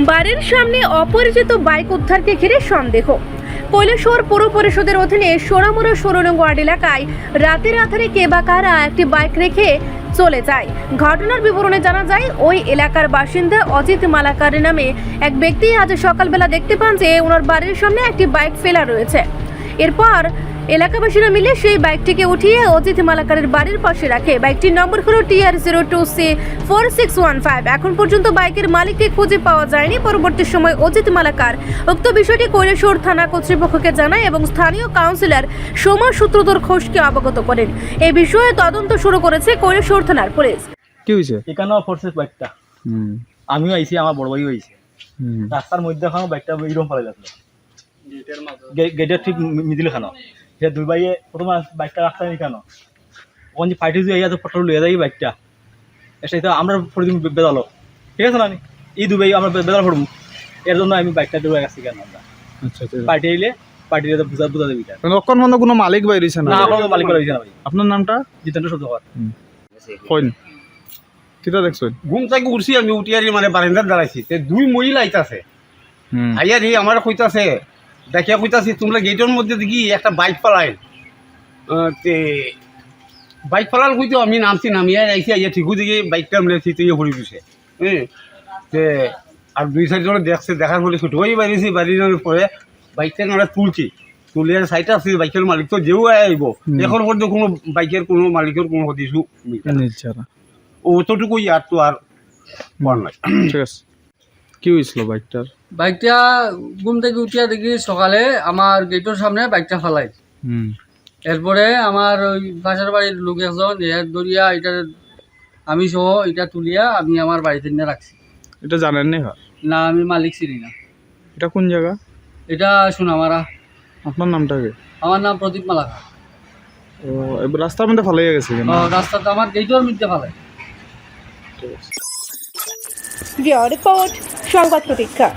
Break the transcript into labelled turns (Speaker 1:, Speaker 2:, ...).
Speaker 1: বাড়ির সামনে অপরিচিত বাইক উদ্ধারকে ঘিরে সন্দেহ। কৈলাসহর পৌর পরিষদের অধীনে সোনামুড়া 16 নং ওয়ার্ড এলাকায় রাতের আধারে কে বা কারা একটি বাইক রেখে চলে যায়। ঘটনার বিবরণে জানা যায়, ওই এলাকার বাসিন্দা অজিত মালাকার নামে এক ব্যক্তি আজ সকালবেলা দেখতে পান যে ওনার বাড়ির সামনে একটি বাইক ফেলা রয়েছে। এরপর এলাকাবাসীরা মিলে সেই বাইকটিকে উঠিয়ে অজিত মালাকারের বাড়ির পাশে রাখে। বাইকটির নম্বর হলো TR02C4615। এখন পর্যন্ত বাইকের মালিককে খুঁজে পাওয়া যায়নি। পরবর্তী সময় অজিত মালাকার উক্ত বিষয়টি কৈলাসহর থানা কর্তৃপক্ষকে জানায় এবং স্থানীয় কাউন্সিলর সোমা সূত্রধর ঘোষকে অবগত করেন। এই বিষয়ে তদন্ত শুরু করেছে কৈলাসহর থানার পুলিশ।
Speaker 2: কি হয়েছে?
Speaker 3: এখানেও ফোর্সেস বাইকটা আমিও আইছি, আমার বড় ভাইও আইছে। রাস্তার মধ্যে খানো বাইকটা এইরকম ফেলে যাচ্ছিল, গেটের ঠিক মিডিল খানো। সে দুই ভাইয়ে প্রথমে বাইকটা রাস্তায় নি কেন ওখান যে ফাইটে যে তো ফটো লুয়ে যাই বাইকটা এসে তো আমরা প্রতিদিন বেদালো, ঠিক আছে না? এই দুই ভাই আমরা বেদাল পড়বো, এর জন্য আমি বাইকটা দূরে গেছি কেন আমরা।
Speaker 2: আচ্ছা আচ্ছা,
Speaker 3: পার্টি এলে পার্টিতে বুঝা দেবি
Speaker 2: মানে অকন মনে কোনো মালিক বাইরেছে না?
Speaker 3: না, কোনো মালিক রয়েছে না ভাই।
Speaker 2: আপনার নামটা?
Speaker 3: জিতেন্দ্র সর্দার।
Speaker 2: কইন কিটা দেখছেন?
Speaker 4: ঘুম থেকে উঠছি, আমি উঠিয়ারি মানে বারান্দার দাঁড়াইছি, তে দুই মহিলা আইতাছে। আইয়ারি আমার কইতাছে, দেখিয়া কইতাছি তোমরা গেটের মধ্যে দেখি একটা বাইক পালাই। তে বাইক পালাল কইতো আমি নামছি, নামিয়া আইসি, আইয়া ঠিকু দেখি বাইকটা আমরা থিতিয়ে পড়ে দিছে। তে আর দুই চারজন দেখছে, দেখার পরে ছুটি হয়ে বাড়িছি, বাড়ির পরে বাইকটা আমরা তুলছি, তুলে সাইডে আসছি। বাইকের মালিক তো যেও আইব, এখন পর্যন্ত কোনো বাইকের কোনো মালিকের কোনো হদিসও অতটুকু আর তো আর পার নাই।
Speaker 2: ঠিক আছে, কি হয়েছিল বাইকটার?
Speaker 5: বাইকটা ঘুম থেকে উঠিয়া দেখি সকালে আমার গেটের সামনে বাইকটা ফেলাই। এরপরে আমার ওই পাশের বাড়ির লোক একজন এর ধরিয়া এটা আমি সহ এটা তুলিয়া আমি আমার বাড়িতে নিয়ে রাখছি।
Speaker 2: এটা জানেন না?
Speaker 5: না, আমি মালিক চিনি না।
Speaker 2: এটা কোন জায়গা?
Speaker 5: এটা সোনামারা।
Speaker 2: আপনার নামটা কি?
Speaker 5: আমার নাম প্রদীপ মালাকার।
Speaker 2: ও, এবার রাস্তার মধ্যে ফালাইয়া গেছে কেন?
Speaker 5: রাস্তাটা আমার গেটের মধ্যে ফেলাই।
Speaker 1: রিপোর্ট সংবাদ প্রতীক্ষা।